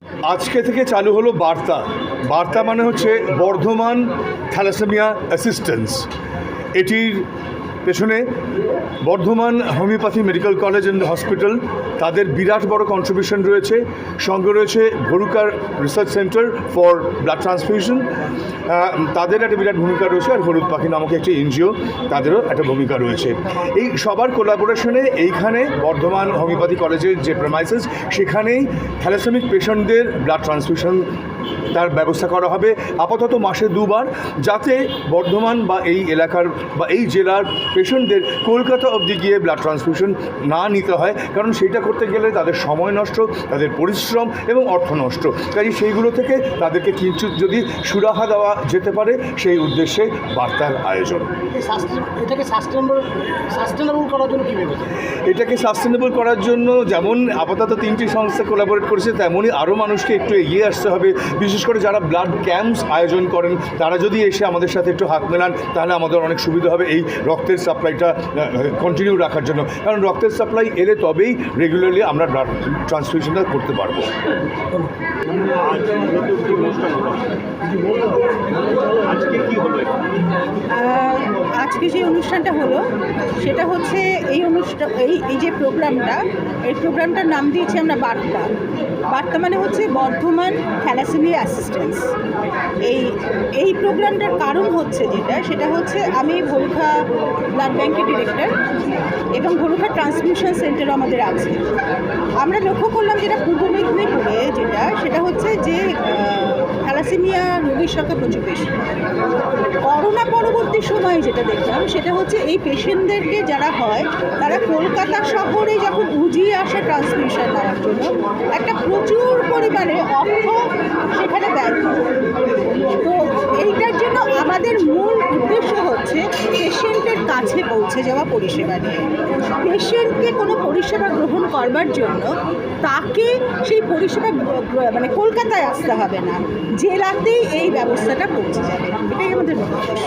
আজকে থেকে চালু হলো বার্তা। বার্তা মানে হচ্ছে বর্ধমান থ্যালাসেমিয়া অ্যাসিস্ট্যান্স। এটির পেছনে Bardhaman homeopathy medical college and hospital, তাদের বিরাট বড় কন্ট্রিবিউশন রয়েছে। সঙ্গে রয়েছে ঘরুকার research centre for blood transfusion, তাদের একটা বিরাট ভূমিকা রয়েছে। আর হলুদ পাখি নামক একটি এনজিও, তাদেরও একটা ভূমিকা রয়েছে। এই সবার কোলাবোরেশনে এইখানে বর্ধমান হোমিওপ্যাথি কলেজের যে প্রেমাইসেস, সেখানেই থ্যালাসেমিক পেশেন্টদের ব্লাড ট্রান্সফিউশন তার ব্যবস্থা করা হবে আপাতত মাসে 2 বার, যাতে বর্ধমান বা এই এলাকার বা এই জেলার পেশেন্টদের কলকাতা অবধি গিয়ে ব্লাড ট্রান্সফিউশন না নিতে হয়, কারণ সেইটা করতে গেলে তাদের সময় নষ্ট, তাদের পরিশ্রম এবং অর্থ নষ্ট। তাই সেইগুলো থেকে তাদেরকে কিছু যদি সুরাহা দেওয়া যেতে পারে, সেই উদ্দেশ্যে বার্তার আয়োজন। এটাকে সাস্টেনেবল করার জন্য কী ভেবেছেন? এটাকে সাস্টেনেবল করার জন্য যেমন আপাতত 3টি সংস্থা কোলাবোরেট করেছে, তেমনই আরও মানুষকে একটু এগিয়ে আসতে হবে। বিশেষ করে যারা ব্লাড ক্যাম্পস আয়োজন করেন, তারা যদি এসে আমাদের সাথে একটু হাত মেলান, তাহলে আমাদের অনেক সুবিধা হবে এই রক্তের সাপ্লাইটা কন্টিনিউ রাখার জন্য। কারণ রক্তের সাপ্লাই এলে তবেই রেগুলারলি আমরা ব্লাড ট্রান্সফিউশনটা করতে পারবো। আজকে যে অনুষ্ঠানটা হলো সেটা হচ্ছে এই যে প্রোগ্রামটার নাম দিয়েছি আমরা বার্তা। বার্তা মানে হচ্ছে বর্ধমান থ্যালাসেমিয়া অ্যাসিস্ট্যান্স। এই প্রোগ্রামটার কারণ হচ্ছে সেটা হচ্ছে আমি ভরুখা ব্লাড ব্যাংকের ডিরেক্টর এবং ভরুখা ট্রান্সমিশন সেন্টারও আমাদের আছে। আমরা লক্ষ্য করলাম যেটা পূর্ব মেদিনীপুরে সেটা হচ্ছে যে থ্যালাসেমিয়া রোগীর সংখ্যা প্রচুর বেশি। করোনা পরবর্তী সময়ে যেটা দেখলাম সেটা হচ্ছে এই পেশেন্টদেরকে যারা হয়, তারা কলকাতা শহরে যখন উজিয়ে আসে ট্রান্সমিশন নেওয়ার জন্য, একটা প্রচুর পরিমাণে অর্থ সেখানে ব্যয় করে। তো এইটার জন্য আমাদের মূল উদ্দেশ্য হচ্ছে পেশেন্টের কাছে পৌঁছে যাওয়া পরিষেবা নিয়ে। পেশেন্টকে কোনো পরিষেবা গ্রহণ করবার জন্য তাকে সেই পরিষেবা মানে কলকাতায় আসতে হবে না, জেলাতেই এই ব্যবস্থাটা পৌঁছে যাবে। এটাই আমাদের উদ্দেশ্য।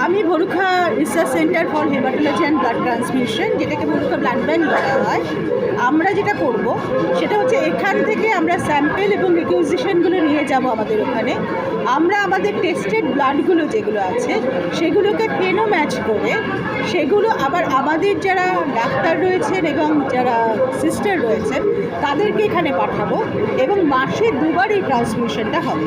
আমি ভরুখা research centre for haematology and blood transmission, যেটাকে ভরুখা ব্লাড ব্যাংক বলা হয়। আমরা যেটা করব সেটা হচ্ছে এখান থেকে আমরা স্যাম্পেল এবং রিকুইজিশনগুলো নিয়ে যাব আমাদের ওখানে। আমরা আমাদের টেস্টেড ব্লাডগুলো যেগুলো আছে সেগুলোকে পেনো ম্যাচ করে সেগুলো আবার আমাদের যারা ডাক্তার রয়েছেন এবং যারা সিস্টার রয়েছেন তাদেরকে এখানে পাঠাবো এবং মাসে 2 বার এই ট্রান্সমিশনটা হবে।